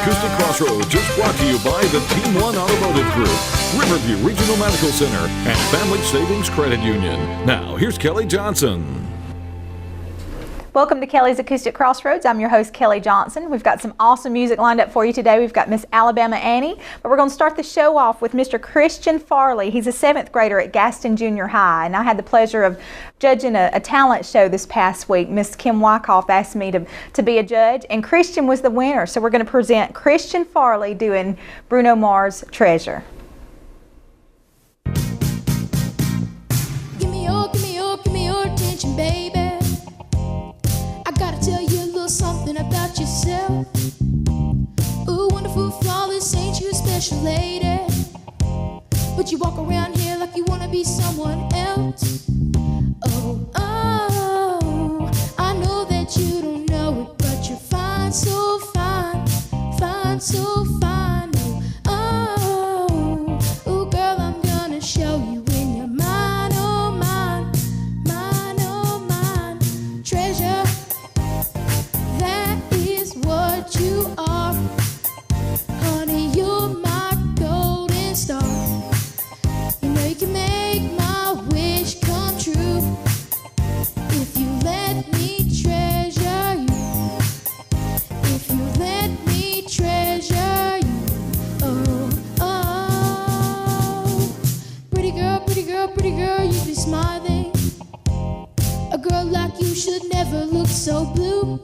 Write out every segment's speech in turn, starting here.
Acoustic Crossroads is brought to you by the Team One Automotive Group, Riverview Regional Medical Center, and Family Savings Credit Union. Now, here's Kelli Johnson. Welcome to Kelli's Acoustic Crossroads. I'm your host, Kelli Johnson. We've got some awesome music lined up for you today. We've got Miss Alabama Annie, but we're going to start the show off with Mr. Christian Farley. He's a 7th grader at Gaston Junior High, and I had the pleasure of judging a talent show this past week. Miss Kim Wyckoff asked me to be a judge, and Christian was the winner. So we're going to present Christian Farley doing Bruno Mars' Treasure. Give me your attention, baby. Gotta tell you a little something about yourself. Ooh, wonderful, flawless, ain't you a special lady? But you walk around here like you wanna be someone else. Oh, I know that you don't know it, but you're fine, so fine, fine, so fine. Oh, girl, I'm gonna show you in your mind, oh mine, mine, oh mine, treasure. What you are, honey, you're my golden star. You know you can make my wish come true if you let me treasure you. If you let me treasure you. Oh, pretty girl, you be smiling. A girl like you should never look so blue.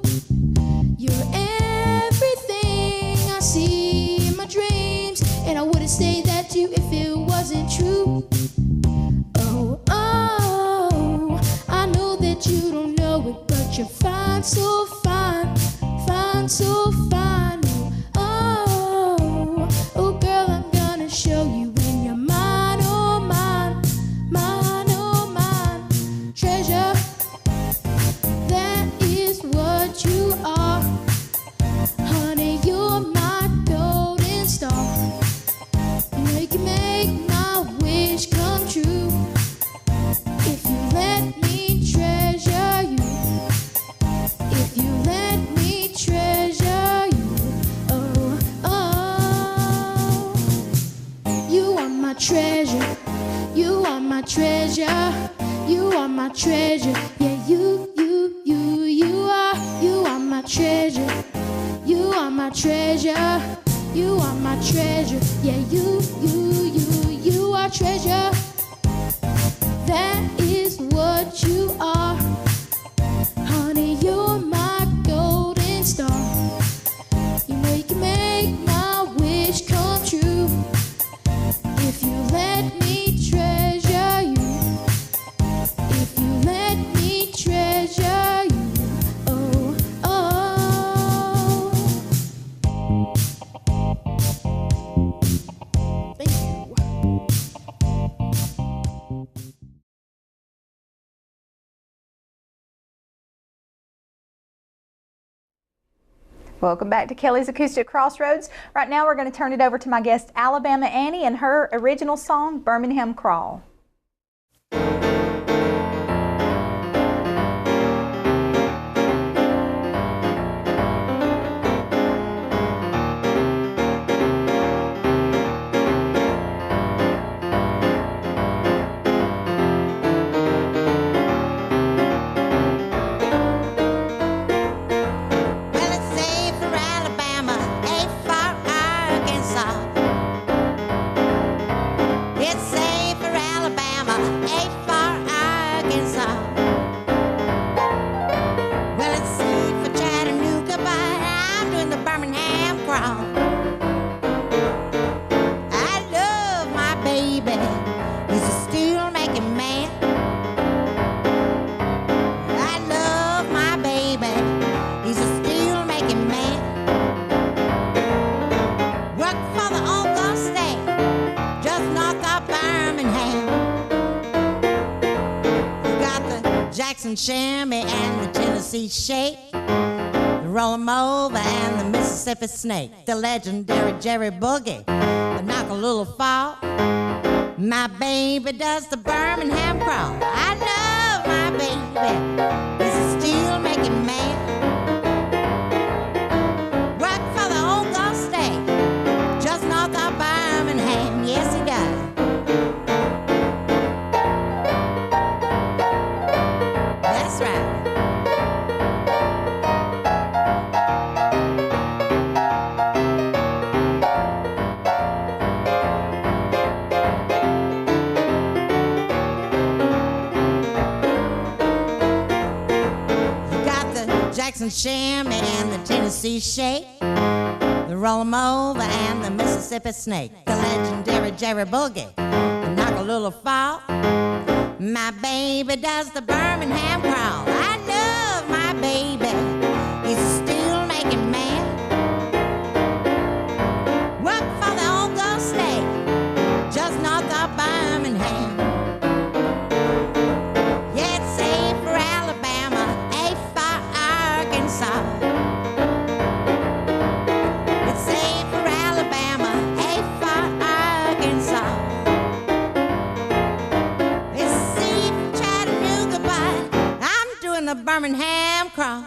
You're everything I see in my dreams, and I wouldn't say that to you if it wasn't true. Oh, I know that you don't know it, but you're fine, so fine, fine, so fine. Oh, girl, I'm gonna show you in your mind, oh mine, mine, oh mine, treasure. That is what you are. Honey, you're my golden star. You know you can make my wish come true if you let me treasure you. If you let me treasure you. Oh, you are my treasure. You are my treasure. You are my treasure. Yeah, you are my treasure. You are my treasure. You are my treasure. Yeah, you are treasure. That is what you are. Honey, you're my golden star. You know you can make my wish come true if you let me treasure you. If you let me treasure you. Welcome back to Kelli's Acoustic Crossroads. Right now we're going to turn it over to my guest Alabama Annie and her original song, Birmingham Crawl. Chamois and the Tennessee Shake, the Roll 'em Over and the Mississippi Snake, the legendary Jerry Boogie, the Knock a Little Fall. My baby does the Birmingham Crawl. I love my baby. He's a steel making man. Work for the old Gulf State. the shimmy and the Tennessee shake, the roll 'em over and the Mississippi snake, the legendary Jerry Boogie, the knock a little fall. My baby does the Birmingham Crawl. I love my baby. He's still making man. Work for the old Ghost State, just north of Birmingham. Yeah, it's A for Alabama, A for Arkansas. It's A for Alabama, A for Arkansas. It's C for Chattanooga, but I'm doing the Birmingham Crawl.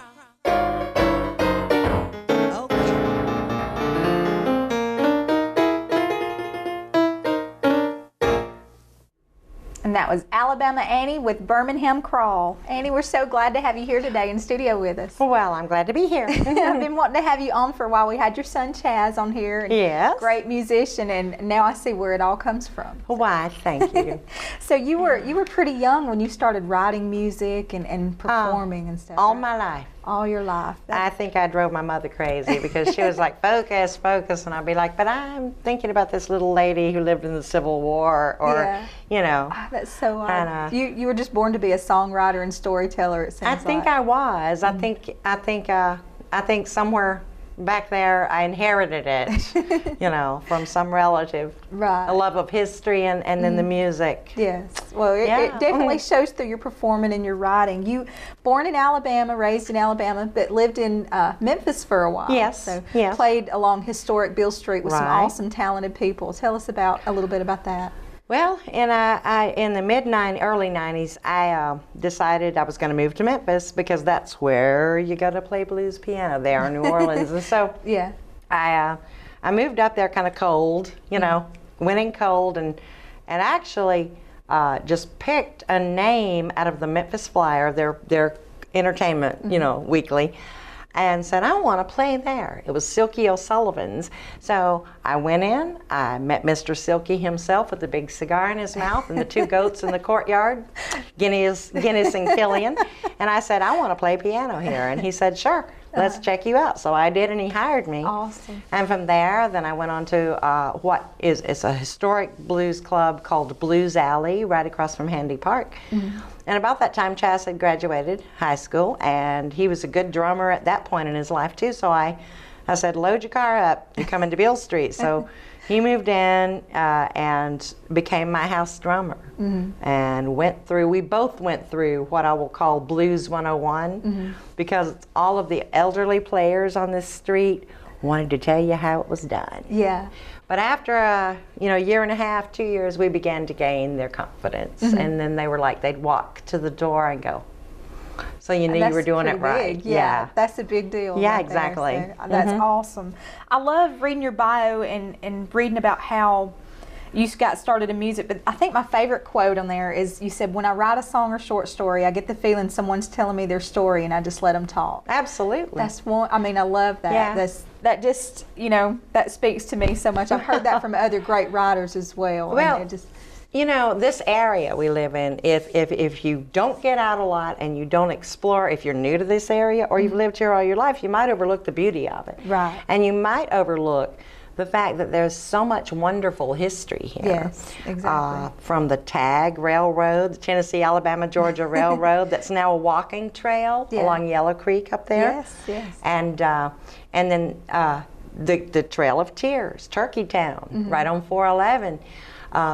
And that was Alabama Annie with Birmingham Crawl. Annie, we're so glad to have you here today in studio with us. Well, I'm glad to be here. I've been wanting to have you on for a while. We had your son Chaz on here. And Yes. Great musician, and now I see where it all comes from. Why, thank you. So you were pretty young when you started writing music and performing and stuff. All right? my life. All your life. I think I drove my mother crazy because she was like, focus, focus, and I'd be like, but I'm thinking about this little lady who lived in the Civil War, or, Yeah. you know. That's so odd. And, You were just born to be a songwriter and storyteller, it I sounds think like. I was. I think somewhere back there I inherited it, you know, from some relative. Right. A love of history and then the music. Yes. Well, it Yeah. definitely shows through your performing and your writing. You born in Alabama, raised in Alabama, but lived in Memphis for a while. Yes, So yes. played along historic Beale Street with some Right. awesome, talented people. Tell us a little bit about that. Well, in the early 90s, I decided I was going to move to Memphis because that's where you got to play blues piano there in New Orleans. And so Yeah. I moved up there kind of cold, you know, went in cold and actually just picked a name out of the Memphis Flyer, their entertainment, you know, weekly, and said, I want to play there. It was Silky O'Sullivan's. So I went in, I met Mr. Silky himself with the big cigar in his mouth and the two goats in the courtyard, Guinness and Killian. And I said, I want to play piano here. And he said, sure, let's check you out. So I did, and he hired me. Awesome. And from there, then I went on to it's a historic blues club called Blues Alley, right across from Handy Park. And about that time, Chas had graduated high school, and he was a good drummer at that point in his life too. So I said, load your car up, you're coming to Beale Street. So he moved in and became my house drummer, and we both went through what I will call Blues 101, because all of the elderly players on this street wanted to tell you how it was done. Yeah. But after a year and a half, 2 years, we began to gain their confidence, and then they were like, they'd walk to the door and go, so you knew you That's were doing it pretty right. big. Yeah, that's a big deal. Yeah, right there. exactly. So, that's awesome. I love reading your bio and reading about how you got started in music, but I think my favorite quote on there is you said, when I write a song or short story, I get the feeling someone's telling me their story and I just let them talk. Absolutely. That's one, I mean, I love that. Yeah. That just, that speaks to me so much. I've heard that from other great writers as well. Well, and it just, this area we live in, if you don't get out a lot and you don't explore, if you're new to this area or you've lived here all your life, you might overlook the beauty of it. Right. And you might overlook the fact that there's so much wonderful history here. Yes, exactly. From the TAG Railroad, the Tennessee, Alabama, Georgia Railroad, that's now a walking trail along Yellow Creek up there. Yes, yes. And then the Trail of Tears, Turkeytown, right on 411,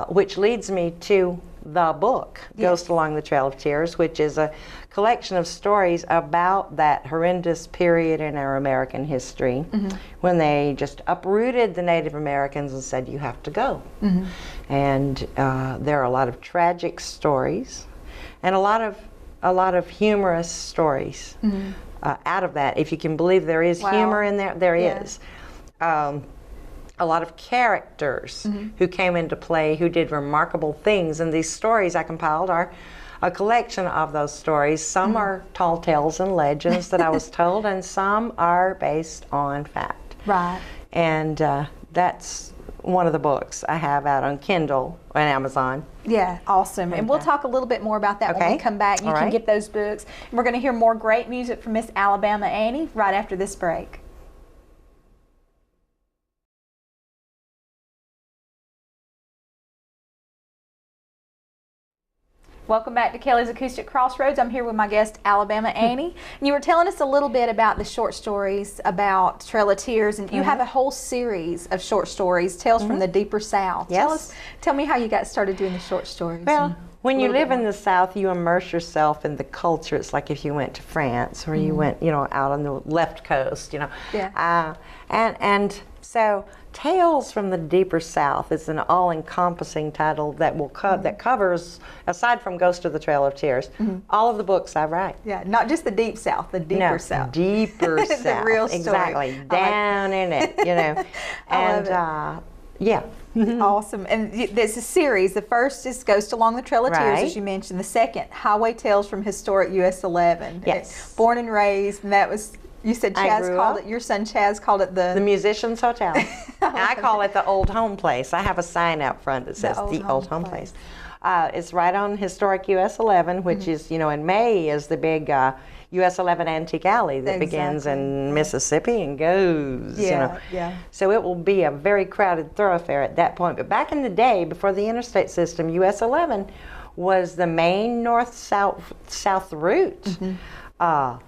which leads me to the book, Ghost Along the Trail of Tears, which is a collection of stories about that horrendous period in our American history when they just uprooted the Native Americans and said, you have to go. And there are a lot of tragic stories and a lot of humorous stories out of that. If you can believe there is humor in there, there is. A lot of characters who came into play who did remarkable things, and these stories I compiled are a collection of those stories. Some are tall tales and legends that I was told, and some are based on fact. Right. And that's one of the books I have out on Kindle and Amazon. Yeah, awesome. And we'll talk a little bit more about that when we Okay. come back. You All can right. get those books. And we're going to hear more great music from Miss Alabama Annie right after this break. Welcome back to Kelly's Acoustic Crossroads. I'm here with my guest, Alabama Annie. And you were telling us a little bit about the short stories about Trail of Tears, and you have a whole series of short stories, Tales from the Deeper South. Yes. Tell me how you got started doing the short stories. Well, when you little live bit in the South, you immerse yourself in the culture. It's like if you went to France or you went, out on the left coast, Yeah. And so Tales from the Deeper South is an all-encompassing title that will that covers, aside from Ghost of the Trail of Tears, all of the books I write. Yeah, not just the Deep South, the Deeper No, South. Deeper The South. real story. Exactly. I like Down in it, I love And yeah. Awesome. And there's a series. The first is Ghost Along the Trail of Tears, Right. as you mentioned. The second, Highway Tales from Historic US 11. Yes. Born and raised, and that was, you said I Chaz grew called up. it, your son Chaz called it The Musician's Hotel. I call it the Old Home Place. I have a sign out front that says the Old Home Place. It's right on Historic US 11, which is, in May is the big US 11 Antique Alley that begins in Mississippi and goes. Yeah, yeah. So it will be a very crowded thoroughfare at that point. But back in the day, before the interstate system, US 11 was the main north-south route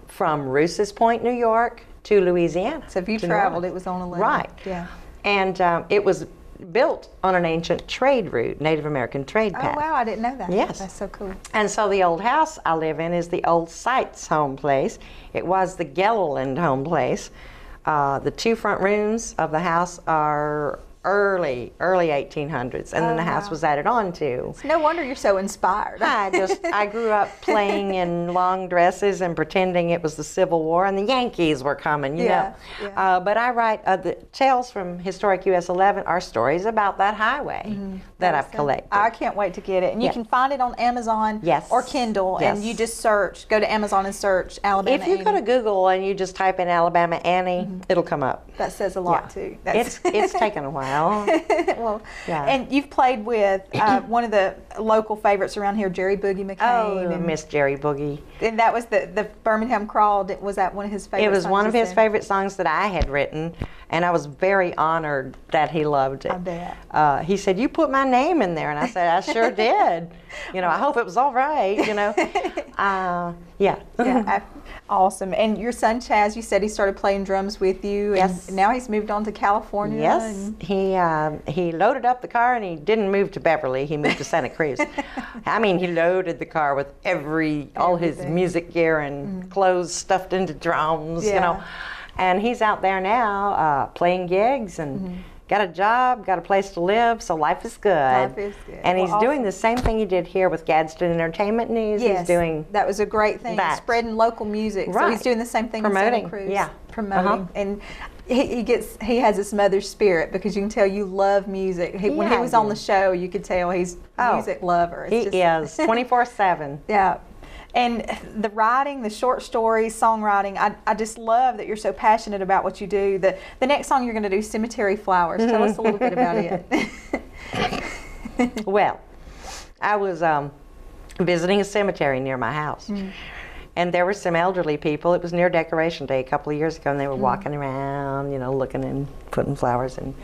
from Rouse's Point, New York to Louisiana. So if you to New traveled, Orleans. it was on 11. Right. Yeah. And it was built on an ancient trade route, Native American trade path. Oh, wow, I didn't know that. Yes. That's so cool. And so the old house I live in is the old Sites home place. It was the Gellerland home place. The two front rooms of the house are early 1800s, and then the house was added on to. No wonder you're so inspired. I grew up playing in long dresses and pretending it was the Civil War and the Yankees were coming, you know. Yeah. But I write the Tales from Historic US 11 are stories about that highway that I've collected. I can't wait to get it. And you Yeah. can find it on Amazon Yes. or Kindle, and Yes. you just go to Amazon and search Alabama If you Annie. go to Google and you just type in Alabama Annie, it'll come up. That says a lot, Yeah. too. That's It's taken a while. well, Yeah. and you've played with one of the local favorites around here, Jerry Boogie McCain. Oh, and, Miss Jerry Boogie. and that was the Birmingham Crawl. Was that one of his favorite It was songs one of you his said? favorite songs that I had written, and I was very honored that he loved it. I bet. He said, "You put my name in there," and I said, "I sure did." I hope it was all right. Yeah. Yeah, awesome. And your son Chaz, you said he started playing drums with you, Yes. and now he's moved on to California. Yes, and- he loaded up the car and he didn't move to Beverly. He moved to Santa Cruz. I mean, he loaded the car with all his Everything. music gear and clothes stuffed into drums, Yeah. And he's out there now playing gigs and got a job, got a place to live, so life is good. Life is good. And Well, he's doing awesome. the same thing he did here with Gadsden Entertainment News. Yes, He's doing that was a great thing. that. Spreading local music. So Right. he's doing the same thing in Promoting, Santa Cruz. yeah. Promoting. And he has his mother's spirit, because you can tell you love music. When he Yeah, was I on do. the show, you could tell he's a Oh, music lover. he It's is 24/7. Yeah. And the writing, the short stories, songwriting, I just love that you're so passionate about what you do. The next song you're going to do, Cemetery Flowers. Tell us a little bit about it. Well, I was visiting a cemetery near my house. And there were some elderly people. It was near Decoration Day a couple of years ago, and they were walking around, looking and putting flowers in.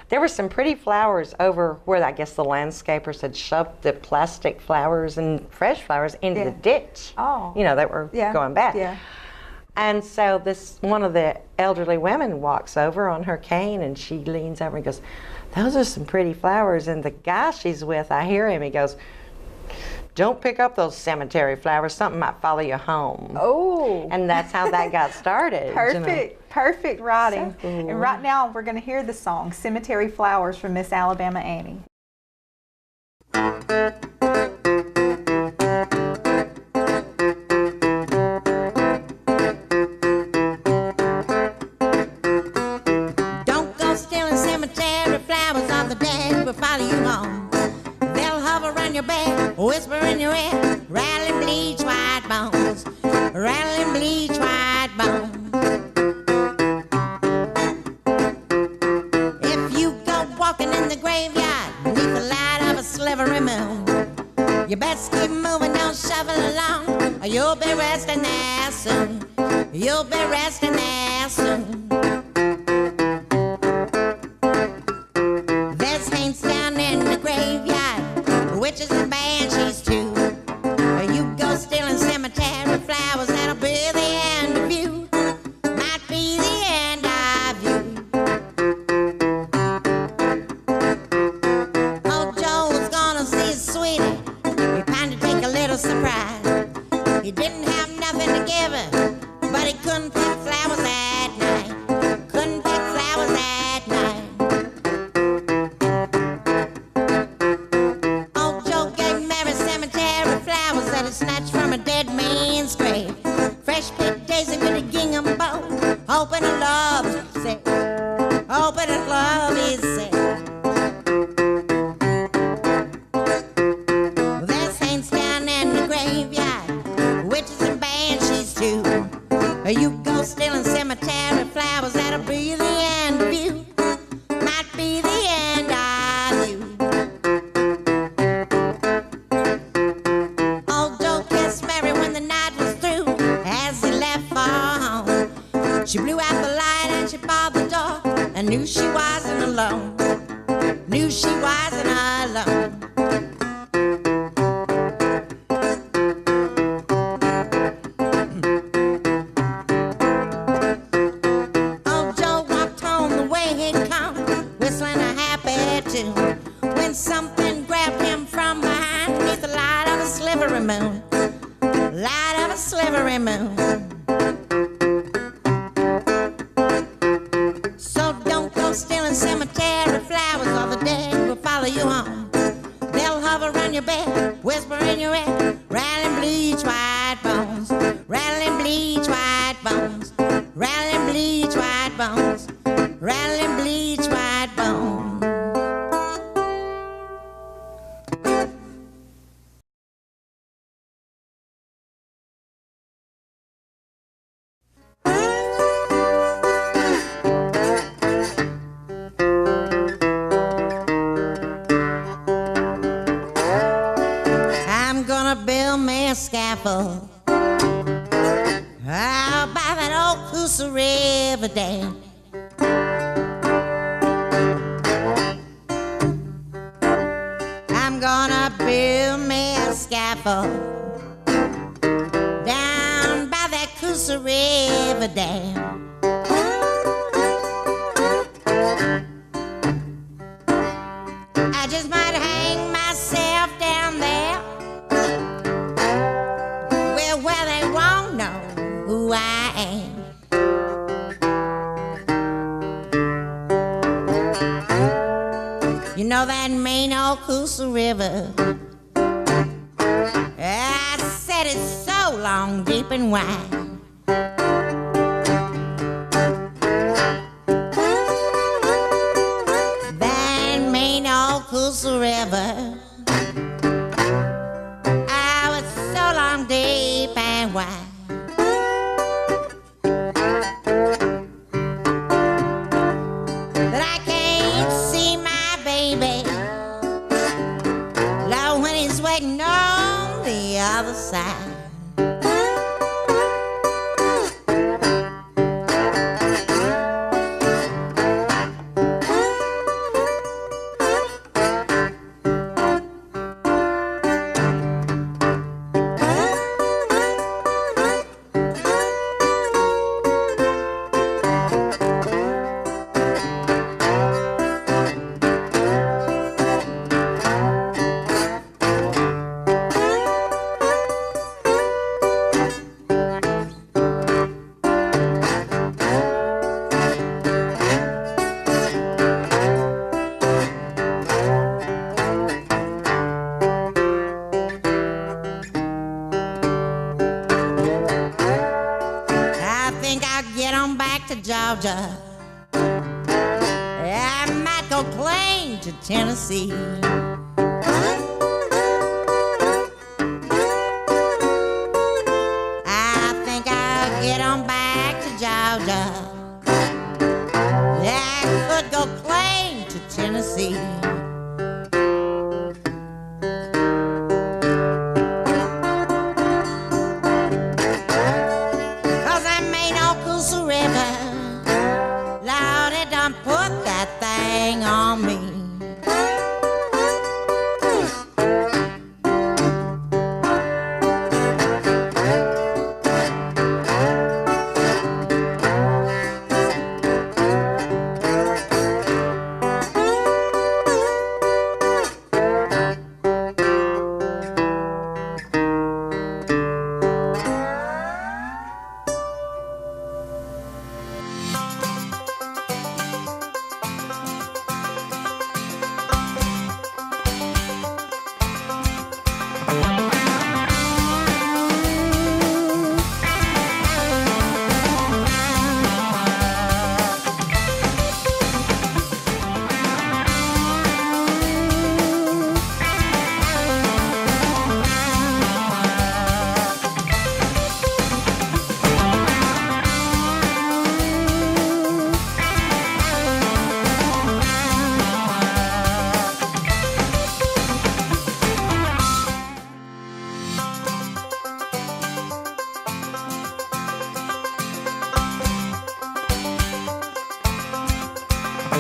There were some pretty flowers over where I guess the landscapers had shoved the plastic flowers and fresh flowers into the ditch. Oh. That were going bad. Yeah. And so one of the elderly women walks over on her cane, and she leans over and goes, "Those are some pretty flowers." And the guy she's with, I hear him, he goes, "Don't pick up those cemetery flowers. Something might follow you home." Oh. And that's how that got started. Perfect writing. So cool. And right now we're going to hear the song Cemetery Flowers from Miss Alabama Annie. Don't go stealing cemetery flowers off the dead will follow you home. They'll hover around your bed, whisper in your ear, rattling bleach white bones, rattling bleach white bones. If you go walking You best keep moving, don't shuffle along, or you'll be resting there soon. You'll be resting there soon. There's saints down in the graveyard, witches and banshees too. You go stealing cemetery flowers, that'll be the end of you. Might be the end of you. Old Joe was gonna see his sweetie. He planned to take a little surprise. He didn't have nothing to give her, but he couldn't pick flowers that night. Couldn't pick flowers that night. Old Joe gave Mary cemetery flowers that he snatched from a dead man's grave. Fresh picked daisy with a gingham bow, hoping to love, he said. Hoping to love, he said. Well, there's saints down in the graveyard, witches and banshees too. You go stealing cemetery flowers, that'll be the end of you. Might be the end of you. Old Joe kissed Mary when the night was through. As he left for home, she blew out the light and she barred the door, and knew she wasn't alone. Knew she wasn't alone. Old Joe walked home the way he'd come, whistling a happy tune, when something grabbed him from behind, beneath the light of a slivery moon. Light of a slivery moon. So don't go stealing cemetery flowers, or the dead will follow you home. They'll hover around your bed, whisper in your ear, rattling bleach white bones, rattling bleach white bones, rattling bleach white bones, rattling bleach white bones. I'm gonna build me a scaffold out by that old Coosa Riverdale. I'm gonna build me a scaffold down by that Coosa Riverdale. I just might hang myself down there, where they won't know who I am. You know that main old Coosa River, I said it's so long, deep and wide. That main old Coosa River, I was so long, deep and wide. That I can't see my baby, Lord, when he's waiting on the other side. Georgia, I might go plain to Tennessee. I think I'll get on back to Georgia. I could go plain to Tennessee.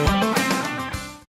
Thank you.